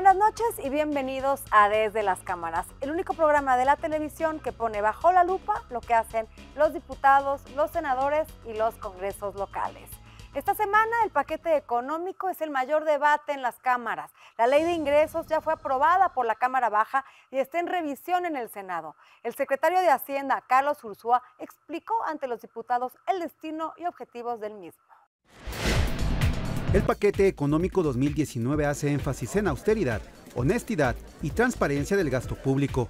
Buenas noches y bienvenidos a Desde las Cámaras, el único programa de la televisión que pone bajo la lupa lo que hacen los diputados, los senadores y los congresos locales. Esta semana el paquete económico es el mayor debate en las cámaras. La ley de ingresos ya fue aprobada por la Cámara Baja y está en revisión en el Senado. El secretario de Hacienda, Carlos Ursúa, explicó ante los diputados el destino y objetivos del mismo. El paquete económico 2019 hace énfasis en austeridad, honestidad y transparencia del gasto público.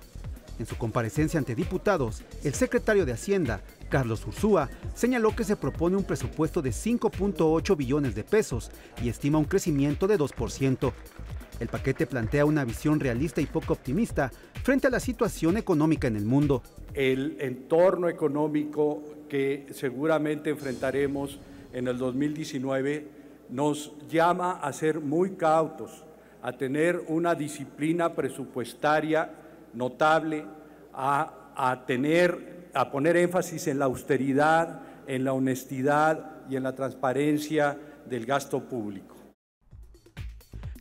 En su comparecencia ante diputados, el secretario de Hacienda, Carlos Ursúa, señaló que se propone un presupuesto de 5.8 billones de pesos y estima un crecimiento de 2%. El paquete plantea una visión realista y poco optimista frente a la situación económica en el mundo. El entorno económico que seguramente enfrentaremos en el 2019 nos llama a ser muy cautos, a tener una disciplina presupuestaria notable, a poner énfasis en la austeridad, en la honestidad y en la transparencia del gasto público.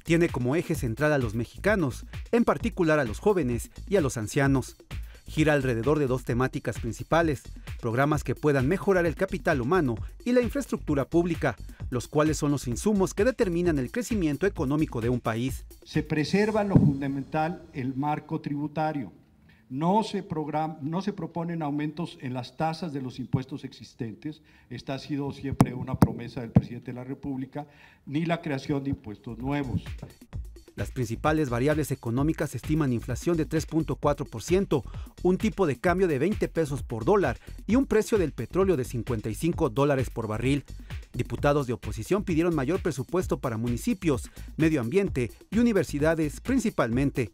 Tiene como eje central a los mexicanos, en particular a los jóvenes y a los ancianos. Gira alrededor de dos temáticas principales: programas que puedan mejorar el capital humano y la infraestructura pública, los cuales son los insumos que determinan el crecimiento económico de un país. Se preserva lo fundamental, el marco tributario. No se proponen aumentos en las tasas de los impuestos existentes, esta ha sido siempre una promesa del presidente de la República, ni la creación de impuestos nuevos. Las principales variables económicas estiman inflación de 3.4%, un tipo de cambio de 20 pesos por dólar y un precio del petróleo de $55 por barril. Diputados de oposición pidieron mayor presupuesto para municipios, medio ambiente y universidades principalmente.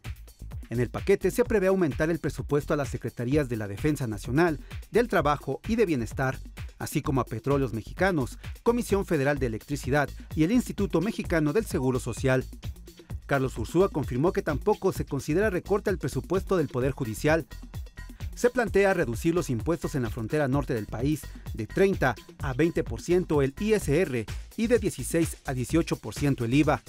En el paquete se prevé aumentar el presupuesto a las Secretarías de la Defensa Nacional, del Trabajo y de Bienestar, así como a Petróleos Mexicanos, Comisión Federal de Electricidad y el Instituto Mexicano del Seguro Social. Carlos Ursúa confirmó que tampoco se considera recorte al presupuesto del Poder Judicial. Se plantea reducir los impuestos en la frontera norte del país de 30 a 20% el ISR y de 16 a 18% el IVA.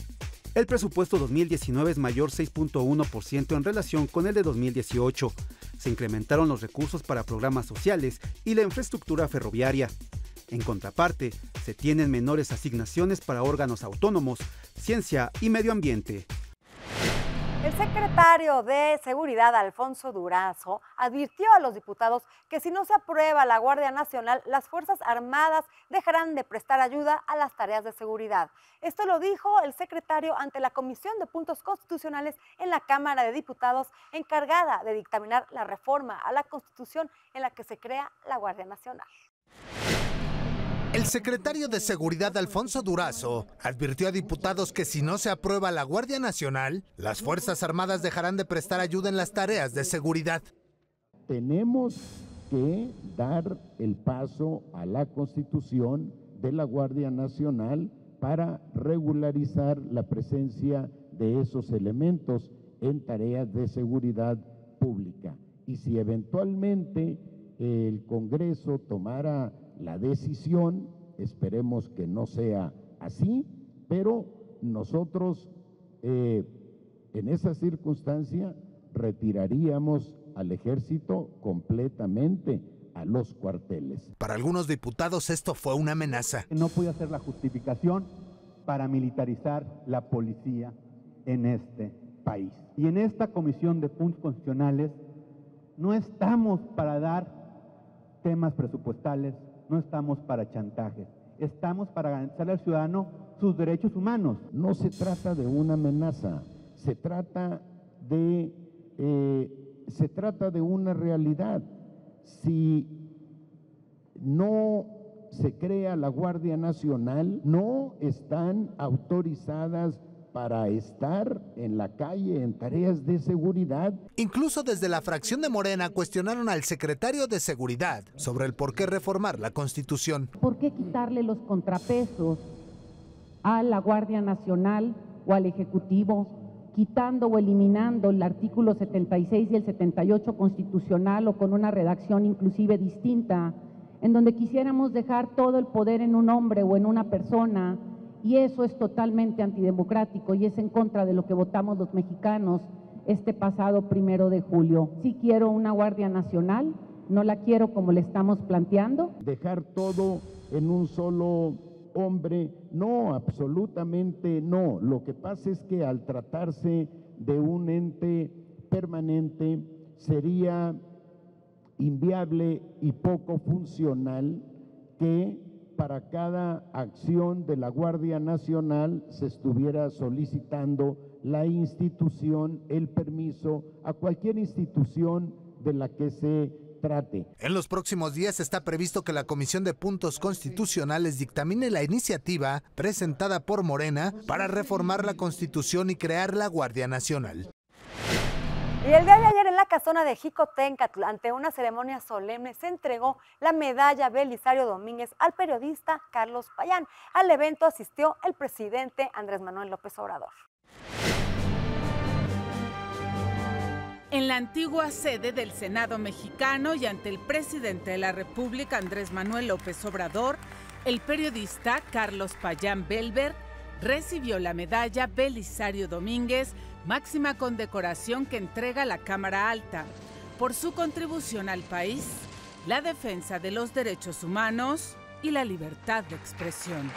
El presupuesto 2019 es mayor 6.1% en relación con el de 2018. Se incrementaron los recursos para programas sociales y la infraestructura ferroviaria. En contraparte, se tienen menores asignaciones para órganos autónomos, ciencia y medio ambiente. El secretario de Seguridad, Alfonso Durazo, advirtió a los diputados que si no se aprueba la Guardia Nacional, las Fuerzas Armadas dejarán de prestar ayuda a las tareas de seguridad. Esto lo dijo el secretario ante la Comisión de Puntos Constitucionales en la Cámara de Diputados, encargada de dictaminar la reforma a la Constitución en la que se crea la Guardia Nacional. El secretario de Seguridad, Alfonso Durazo, advirtió a diputados que si no se aprueba la Guardia Nacional, las Fuerzas Armadas dejarán de prestar ayuda en las tareas de seguridad. Tenemos que dar el paso a la constitución de la Guardia Nacional para regularizar la presencia de esos elementos en tareas de seguridad pública. Y si eventualmente el Congreso tomara la decisión, esperemos que no sea así, pero nosotros en esa circunstancia retiraríamos al ejército completamente a los cuarteles. Para algunos diputados esto fue una amenaza. No puede ser la justificación para militarizar la policía en este país. Y en esta Comisión de Puntos Constitucionales no estamos para dar temas presupuestales, no estamos para chantajes, estamos para garantizarle al ciudadano sus derechos humanos. No se trata de una amenaza, se trata de una realidad. Si no se crea la Guardia Nacional, no están autorizadas para estar en la calle en tareas de seguridad. Incluso desde la fracción de Morena cuestionaron al secretario de Seguridad sobre el por qué reformar la Constitución. ¿Por qué quitarle los contrapesos a la Guardia Nacional o al Ejecutivo, quitando o eliminando el artículo 76 y el 78 constitucional o con una redacción inclusive distinta, en donde quisiéramos dejar todo el poder en un hombre o en una persona y eso es totalmente antidemocrático y es en contra de lo que votamos los mexicanos este pasado 1 de julio. Sí quiero una Guardia Nacional, no la quiero como le estamos planteando. Dejar todo en un solo hombre, no, absolutamente no. Lo que pasa es que al tratarse de un ente permanente sería inviable y poco funcional que para cada acción de la Guardia Nacional se estuviera solicitando la institución, el permiso a cualquier institución de la que se trate. En los próximos días está previsto que la Comisión de Puntos Constitucionales dictamine la iniciativa presentada por Morena para reformar la Constitución y crear la Guardia Nacional. Y el día de ayer en la casona de Jicotencatl, ante una ceremonia solemne, se entregó la medalla Belisario Domínguez al periodista Carlos Payán. Al evento asistió el presidente Andrés Manuel López Obrador. En la antigua sede del Senado mexicano y ante el presidente de la República, Andrés Manuel López Obrador, el periodista Carlos Payán Belver recibió la medalla Belisario Domínguez, máxima condecoración que entrega la Cámara Alta, por su contribución al país, la defensa de los derechos humanos y la libertad de expresión.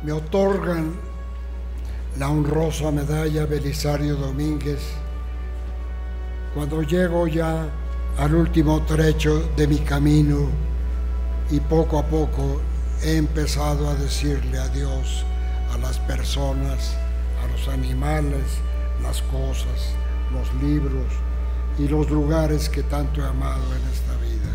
Me otorgan la honrosa medalla Belisario Domínguez cuando llego ya al último trecho de mi camino y poco a poco he empezado a decirle adiós a las personas, a los animales, las cosas, los libros y los lugares que tanto he amado en esta vida.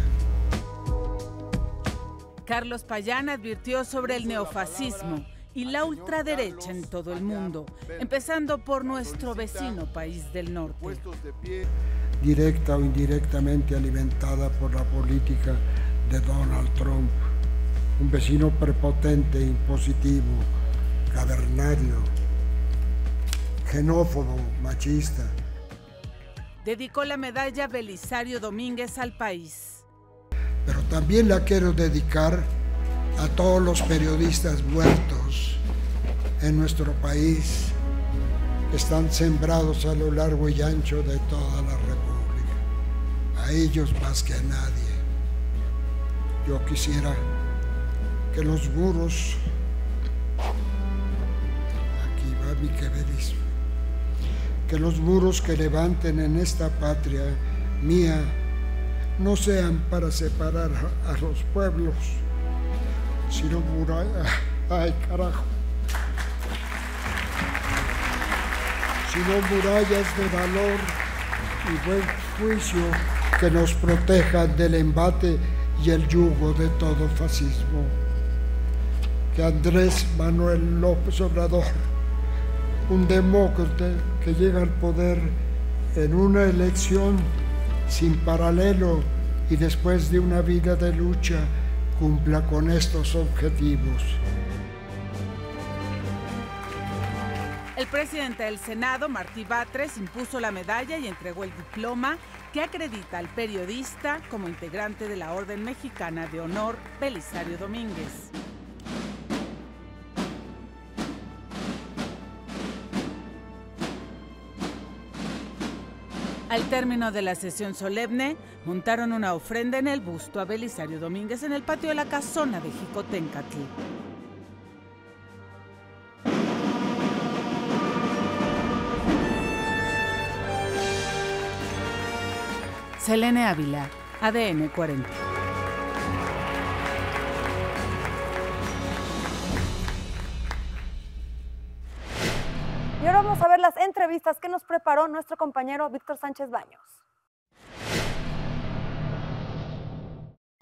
Carlos Payán advirtió sobre el neofascismo y la ultraderecha en todo el mundo, empezando por nuestro vecino país del norte. Directa o indirectamente alimentada por la política de Donald Trump, un vecino prepotente, impositivo, cavernario, xenófobo, machista. Dedicó la medalla Belisario Domínguez al país. Pero también la quiero dedicar a todos los periodistas muertos en nuestro país, que están sembrados a lo largo y ancho de toda la República. A ellos más que a nadie. Yo quisiera que los muros, aquí va mi queverismo, que los muros que levanten en esta patria mía no sean para separar a los pueblos, sino murallas, ay carajo, sino murallas de valor y buen juicio que nos protejan del embate y el yugo de todo fascismo. Que Andrés Manuel López Obrador, un demócrata que llega al poder en una elección sin paralelo y después de una vida de lucha, cumpla con estos objetivos. El presidente del Senado, Martí Batres, impuso la medalla y entregó el diploma que acredita al periodista como integrante de la Orden Mexicana de Honor Belisario Domínguez. Al término de la sesión solemne, montaron una ofrenda en el busto a Belisario Domínguez en el patio de la casona de Jicotencatl. Selene Ávila, ADN 40. Y ahora vamos a ver las entrevistas que nos preparó nuestro compañero Víctor Sánchez Baños.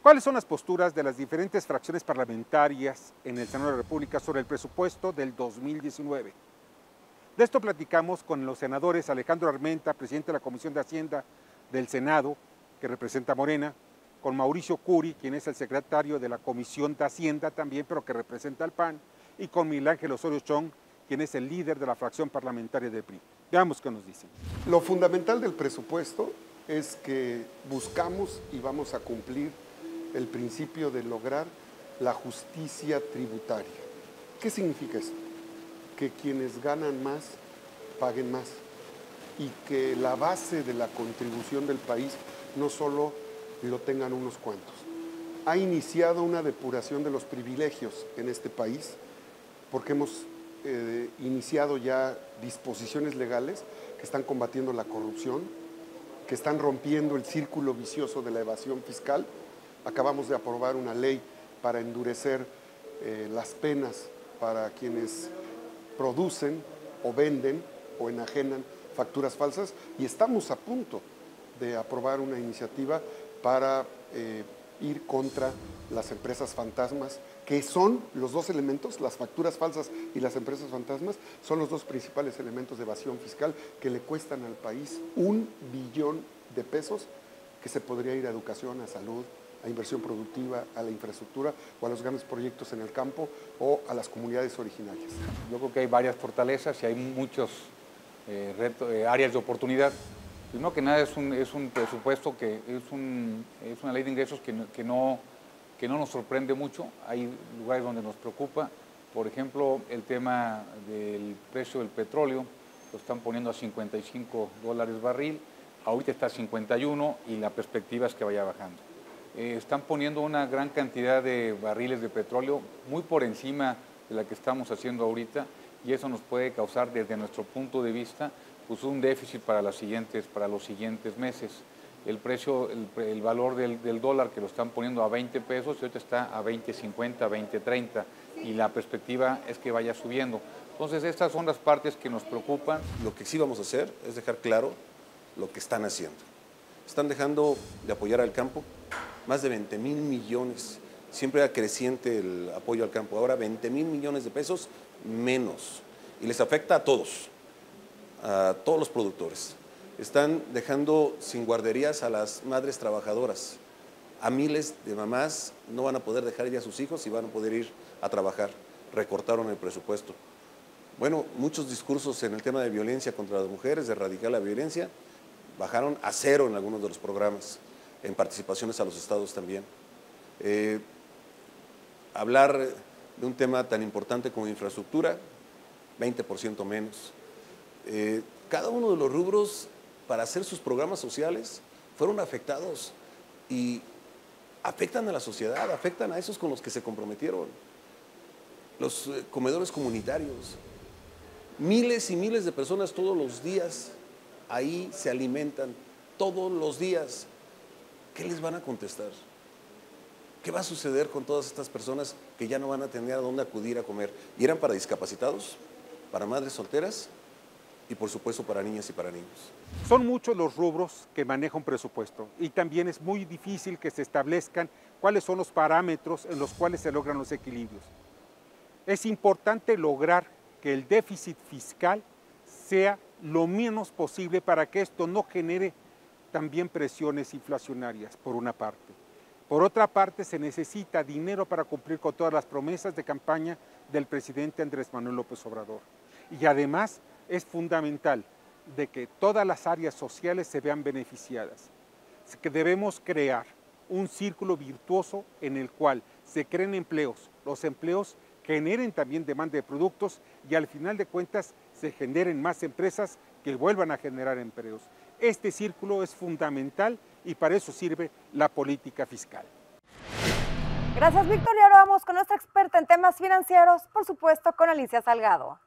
¿Cuáles son las posturas de las diferentes fracciones parlamentarias en el Senado de la República sobre el presupuesto del 2019? De esto platicamos con los senadores Alejandro Armenta, presidente de la Comisión de Hacienda del Senado, que representa a Morena, con Mauricio Curi, quien es el secretario de la Comisión de Hacienda también, pero que representa al PAN, y con Miguel Ángel Osorio Chong, quien es el líder de la fracción parlamentaria del PRI. Veamos qué nos dicen. Lo fundamental del presupuesto es que buscamos y vamos a cumplir el principio de lograr la justicia tributaria. ¿Qué significa esto? Que quienes ganan más paguen más y que la base de la contribución del país no solo lo tengan unos cuantos. Ha iniciado una depuración de los privilegios en este país porque hemos iniciado ya disposiciones legales que están combatiendo la corrupción, que están rompiendo el círculo vicioso de la evasión fiscal. Acabamos de aprobar una ley para endurecer las penas para quienes producen o venden o enajenan facturas falsas y estamos a punto de aprobar una iniciativa para ir contra las empresas fantasmas, que son los dos elementos, las facturas falsas y las empresas fantasmas, son los dos principales elementos de evasión fiscal que le cuestan al país 1 billón de pesos que se podría ir a educación, a salud, a inversión productiva, a la infraestructura o a los grandes proyectos en el campo o a las comunidades originarias. Yo creo que hay varias fortalezas y hay muchos áreas de oportunidad. Primero que nada es un presupuesto que es una ley de ingresos que no nos sorprende mucho. Hay lugares donde nos preocupa. Por ejemplo, el tema del precio del petróleo, lo están poniendo a $55 barril, ahorita está a 51 y la perspectiva es que vaya bajando. Están poniendo una gran cantidad de barriles de petróleo muy por encima de la que estamos haciendo ahorita y eso nos puede causar desde nuestro punto de vista pues un déficit para los siguientes meses. El valor del dólar que lo están poniendo a 20 pesos y ahorita está a 20.50, 20.30 y la perspectiva es que vaya subiendo. Entonces estas son las partes que nos preocupan. Lo que sí vamos a hacer es dejar claro lo que están haciendo. Están dejando de apoyar al campo, más de 20,000 millones. Siempre era creciente el apoyo al campo, ahora 20,000 millones de pesos menos. Y les afecta a todos los productores. Están dejando sin guarderías a las madres trabajadoras. A miles de mamás no van a poder dejar ya a sus hijos y van a poder ir a trabajar. Recortaron el presupuesto. Bueno, muchos discursos en el tema de violencia contra las mujeres, de erradicar la violencia, bajaron a 0 en algunos de los programas, en participaciones a los estados también. Hablar de un tema tan importante como infraestructura, 20% menos. Cada uno de los rubros para hacer sus programas sociales fueron afectados y afectan a la sociedad, afectan a esos con los que se comprometieron. Los comedores comunitarios, miles y miles de personas todos los días ahí se alimentan, todos los días. ¿Qué les van a contestar? ¿Qué va a suceder con todas estas personas que ya no van a tener a dónde acudir a comer? Y eran para discapacitados, para madres solteras y por supuesto para niñas y para niños. Son muchos los rubros que maneja un presupuesto y también es muy difícil que se establezcan cuáles son los parámetros en los cuales se logran los equilibrios. Es importante lograr que el déficit fiscal sea lo menos posible para que esto no genere también presiones inflacionarias, por una parte. Por otra parte, se necesita dinero para cumplir con todas las promesas de campaña del presidente Andrés Manuel López Obrador. Y además es fundamental de que todas las áreas sociales se vean beneficiadas. Que debemos crear un círculo virtuoso en el cual se creen empleos, los empleos generen también demanda de productos y al final de cuentas se generen más empresas que vuelvan a generar empleos. Este círculo es fundamental y para eso sirve la política fiscal. Gracias, Víctor. Y ahora vamos con nuestra experta en temas financieros, por supuesto, con Alicia Salgado.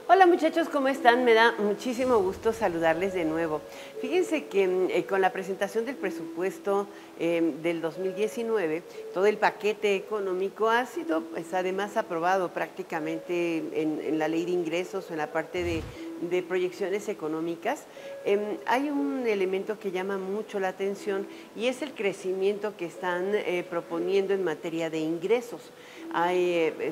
Hola muchachos, ¿cómo están? Me da muchísimo gusto saludarles de nuevo. Fíjense que con la presentación del presupuesto del 2019, todo el paquete económico ha sido además aprobado prácticamente en la ley de ingresos o en la parte de proyecciones económicas. Hay un elemento que llama mucho la atención y es el crecimiento que están proponiendo en materia de ingresos.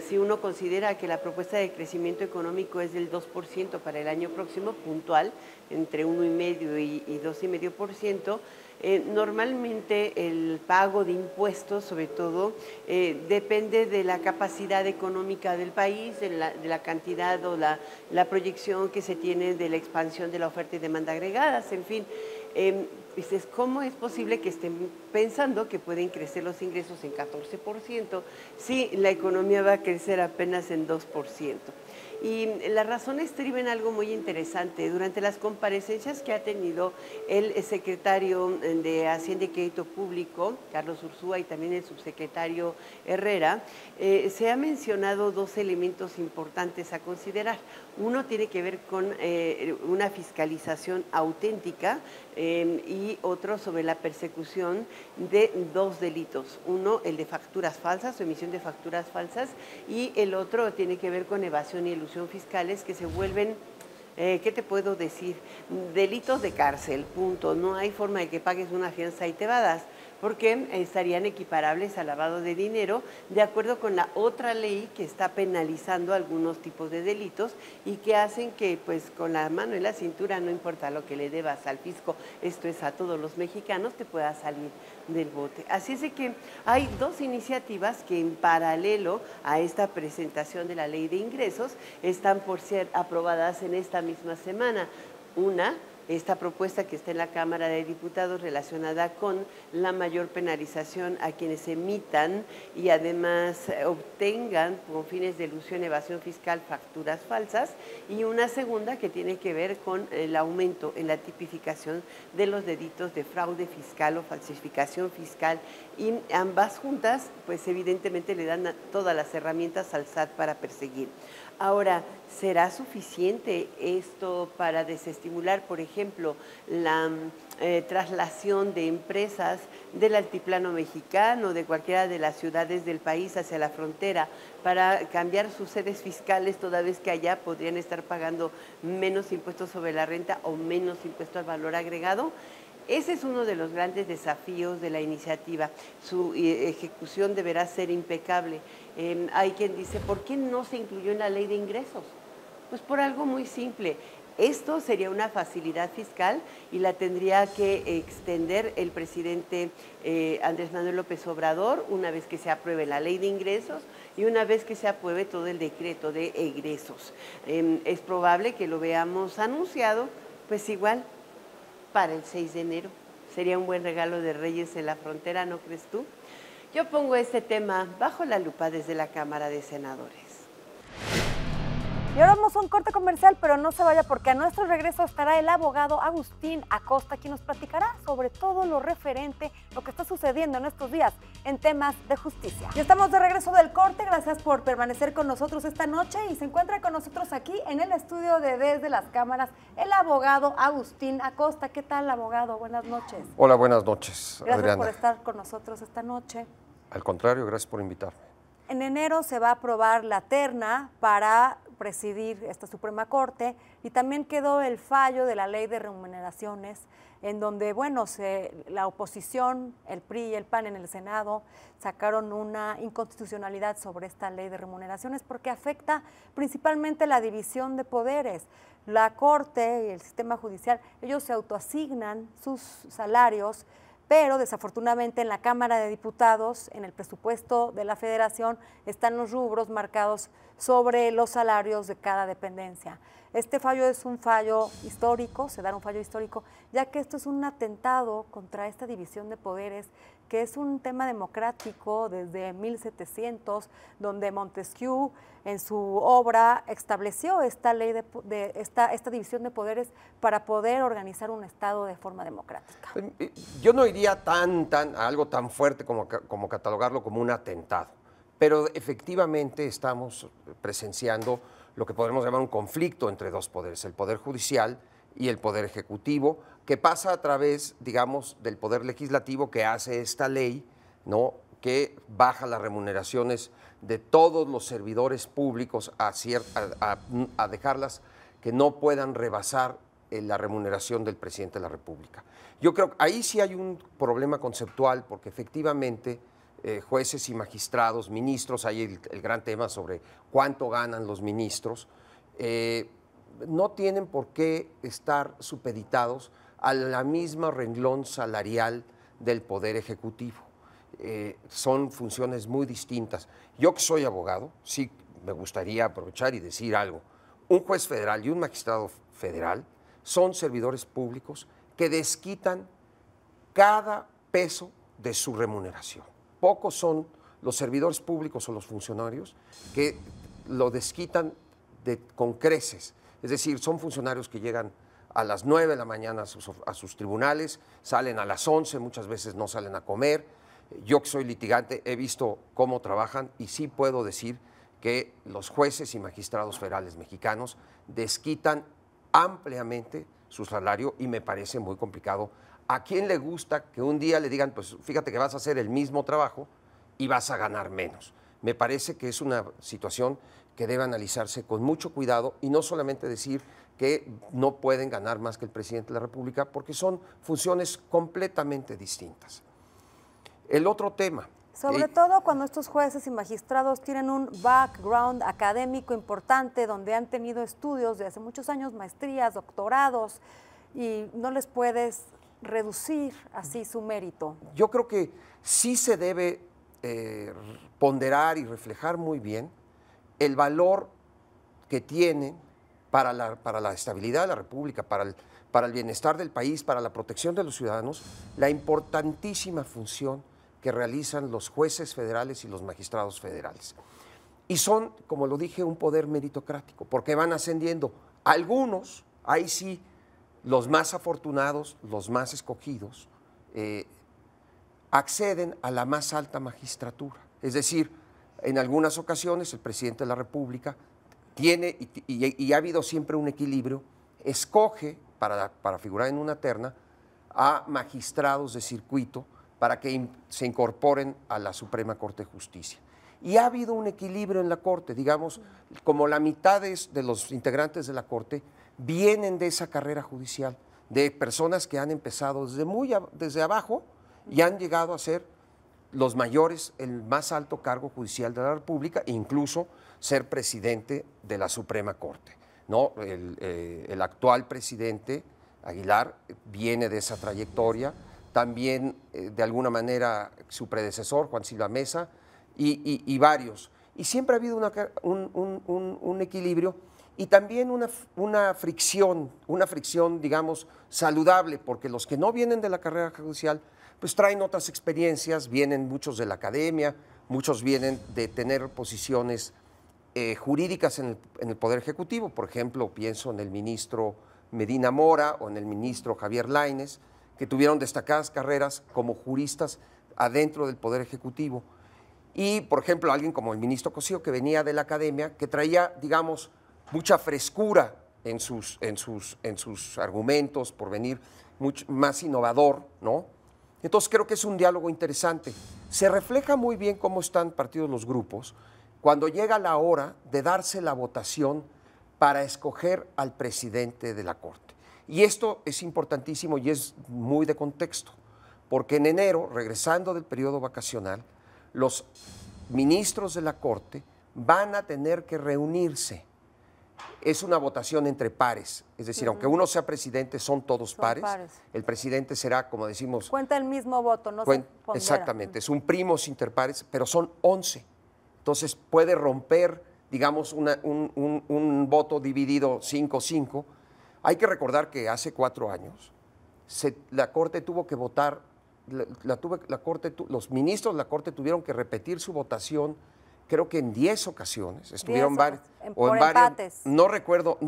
Si uno considera que la propuesta de crecimiento económico es del 2% para el año próximo, puntual, entre 1,5% y 2,5%, Normalmente el pago de impuestos, sobre todo, depende de la capacidad económica del país, de la cantidad o la proyección que se tiene de la expansión de la oferta y demanda agregadas, en fin. Dices, ¿cómo es posible que estén pensando que pueden crecer los ingresos en 14% si la economía va a crecer apenas en 2%? Y la razón estriba en algo muy interesante. Durante las comparecencias que ha tenido el secretario de Hacienda y Crédito Público, Carlos Ursúa, y también el subsecretario Herrera, se han mencionado dos elementos importantes a considerar. Uno tiene que ver con una fiscalización auténtica y otro sobre la persecución de dos delitos. Uno, el de facturas falsas o emisión de facturas falsas, y el otro tiene que ver con evasión y elusión fiscales, que se vuelven, ¿qué te puedo decir? Delitos de cárcel, punto. No hay forma de que pagues una fianza y te vadas, porque estarían equiparables al lavado de dinero, de acuerdo con la otra ley que está penalizando algunos tipos de delitos y que hacen que, pues, con la mano en la cintura, no importa lo que le debas al fisco, esto es a todos los mexicanos, te pueda salir del bote. Así es de que hay dos iniciativas que en paralelo a esta presentación de la ley de ingresos están por ser aprobadas en esta misma semana. Una, esta propuesta que está en la Cámara de Diputados relacionada con la mayor penalización a quienes emitan y además obtengan con fines de elusión, evasión fiscal, facturas falsas, y una segunda que tiene que ver con el aumento en la tipificación de los delitos de fraude fiscal o falsificación fiscal, y ambas juntas pues evidentemente le dan todas las herramientas al SAT para perseguir. Ahora, ¿será suficiente esto para desestimular, por ejemplo, la traslación de empresas del altiplano mexicano, de cualquiera de las ciudades del país hacia la frontera, para cambiar sus sedes fiscales, toda vez que allá podrían estar pagando menos impuestos sobre la renta o menos impuesto al valor agregado? Ese es uno de los grandes desafíos de la iniciativa. Su ejecución deberá ser impecable. Hay quien dice, ¿por qué no se incluyó en la ley de ingresos? Pues por algo muy simple. Esto sería una facilidad fiscal y la tendría que extender el presidente Andrés Manuel López Obrador una vez que se apruebe la ley de ingresos y una vez que se apruebe todo el decreto de egresos. Es probable que lo veamos anunciado, pues igual, para el 6 de enero. Sería un buen regalo de Reyes en la frontera, ¿no crees tú? Yo pongo este tema bajo la lupa desde la Cámara de Senadores. Y ahora vamos a un corte comercial, pero no se vaya porque a nuestro regreso estará el abogado Agustín Acosta, quien nos platicará sobre todo lo referente, lo que está sucediendo en estos días en temas de justicia. Ya estamos de regreso del corte, gracias por permanecer con nosotros esta noche y se encuentra con nosotros aquí en el estudio de Desde las Cámaras el abogado Agustín Acosta. ¿Qué tal, abogado? Buenas noches. Hola, buenas noches, Gracias Adriana. por estar con nosotros esta noche. Al contrario, gracias por invitarme. En enero se va a aprobar la terna para presidir esta Suprema Corte y también quedó el fallo de la ley de remuneraciones en donde, bueno, la oposición, el PRI y el PAN en el Senado sacaron una inconstitucionalidad sobre esta ley de remuneraciones porque afecta principalmente la división de poderes. La Corte y el sistema judicial, ellos se autoasignan sus salarios, pero desafortunadamente en la Cámara de Diputados, en el presupuesto de la Federación, están los rubros marcados sobre los salarios de cada dependencia. Este fallo es un fallo histórico, se da un fallo histórico, ya que esto es un atentado contra esta división de poderes, que es un tema democrático desde 1700, donde Montesquieu en su obra estableció esta ley esta división de poderes para poder organizar un Estado de forma democrática. Yo no iría a algo tan fuerte como catalogarlo como un atentado, pero efectivamente estamos presenciando lo que podemos llamar un conflicto entre dos poderes, el Poder Judicial y el Poder Ejecutivo, que pasa a través, digamos, del Poder Legislativo que hace esta ley, ¿no?, que baja las remuneraciones de todos los servidores públicos a dejarlas que no puedan rebasar la remuneración del presidente de la República. Yo creo que ahí sí hay un problema conceptual porque efectivamente jueces y magistrados, ministros, hay el gran tema sobre cuánto ganan los ministros, no tienen por qué estar supeditados a la misma renglón salarial del Poder Ejecutivo. Son funciones muy distintas. Yo que soy abogado, sí me gustaría aprovechar y decir algo. Un juez federal y un magistrado federal son servidores públicos que desquitan cada peso de su remuneración. Pocos son los servidores públicos o los funcionarios que lo desquitan con creces. Es decir, son funcionarios que llegan a las 9 de la mañana a sus tribunales, salen a las 11, muchas veces no salen a comer. Yo que soy litigante he visto cómo trabajan y sí puedo decir que los jueces y magistrados federales mexicanos desquitan ampliamente su salario y me parece muy complicado. ¿A quién le gusta que un día le digan, pues fíjate que vas a hacer el mismo trabajo y vas a ganar menos? Me parece que es una situación que debe analizarse con mucho cuidado y no solamente decir que no pueden ganar más que el presidente de la República, porque son funciones completamente distintas. El otro tema. Sobre todo cuando estos jueces y magistrados tienen un background académico importante, donde han tenido estudios de hace muchos años, maestrías, doctorados, y no les puedes reducir así su mérito. Yo creo que sí se debe ponderar y reflejar muy bien el valor que tienen para la estabilidad de la República, para el bienestar del país, para la protección de los ciudadanos, la importantísima función que realizan los jueces federales y los magistrados federales. Y son, como lo dije, un poder meritocrático, porque van ascendiendo. Algunos, ahí sí, los más afortunados, los más escogidos, acceden a la más alta magistratura. Es decir, en algunas ocasiones el presidente de la República tiene, y ha habido siempre un equilibrio, escoge para figurar en una terna a magistrados de circuito para que se incorporen a la Suprema Corte de Justicia. Y ha habido un equilibrio en la Corte, digamos, como la mitad de los integrantes de la Corte vienen de esa carrera judicial, de personas que han empezado desde abajo y han llegado a ser los mayores, el más alto cargo judicial de la República, e incluso ser presidente de la Suprema Corte, ¿no? El actual presidente, Aguilar, viene de esa trayectoria, también de alguna manera su predecesor, Juan Silva Mesa, y varios. Y siempre ha habido un equilibrio y también una fricción, digamos, saludable, porque los que no vienen de la carrera judicial, pues traen otras experiencias, vienen muchos de la academia, muchos vienen de tener posiciones jurídicas en el Poder Ejecutivo. Por ejemplo, pienso en el ministro Medina Mora o en el ministro Javier Lainez, que tuvieron destacadas carreras como juristas adentro del Poder Ejecutivo. Y, por ejemplo, alguien como el ministro Cosío, que venía de la academia, que traía, digamos, mucha frescura en sus argumentos, por venir mucho más innovador, ¿no? Entonces creo que es un diálogo interesante. Se refleja muy bien cómo están partidos los grupos cuando llega la hora de darse la votación para escoger al presidente de la Corte. Y esto es importantísimo y es muy de contexto, porque en enero, regresando del periodo vacacional, los ministros de la Corte van a tener que reunirse. Es una votación entre pares, es decir, aunque uno sea presidente, son todos pares. El presidente será, como decimos... Cuenta el mismo voto, no se pondera. Exactamente, es un primos inter pares, pero son 11. Entonces puede romper, digamos, un voto dividido 5-5. Hay que recordar que hace 4 años la Corte tuvo que votar, los ministros de la Corte tuvieron que repetir su votación, creo que en 10 ocasiones, estuvieron varios, o en varios, no recuerdo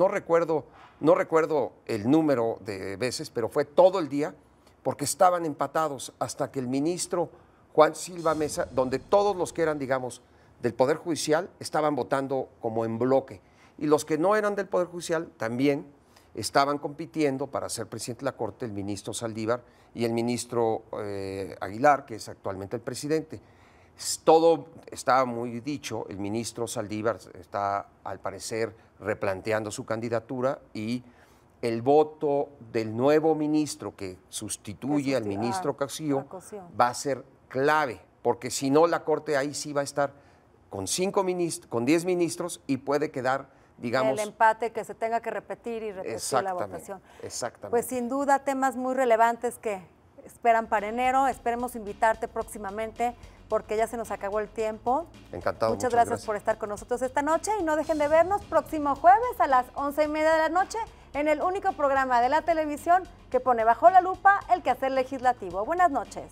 el número de veces, pero fue todo el día, porque estaban empatados hasta que el ministro Juan Silva Mesa, donde todos los que eran, digamos, del Poder Judicial, estaban votando como en bloque, y los que no eran del Poder Judicial también estaban compitiendo para ser presidente de la Corte, el ministro Saldívar y el ministro Aguilar, que es actualmente el presidente. Todo estaba muy dicho, el ministro Saldívar está al parecer replanteando su candidatura y el voto del nuevo ministro que sustituye al ministro Cosío va a ser clave, porque si no la Corte ahí sí va a estar con 10 ministros y puede quedar digamos... El empate, que se tenga que repetir y repetir la votación. Exactamente. Pues sin duda temas muy relevantes que esperan para enero. Esperemos invitarte próximamente porque ya se nos acabó el tiempo. Encantado. Muchas gracias por estar con nosotros esta noche y no dejen de vernos próximo jueves a las 11:30 de la noche en el único programa de la televisión que pone bajo la lupa el quehacer legislativo. Buenas noches.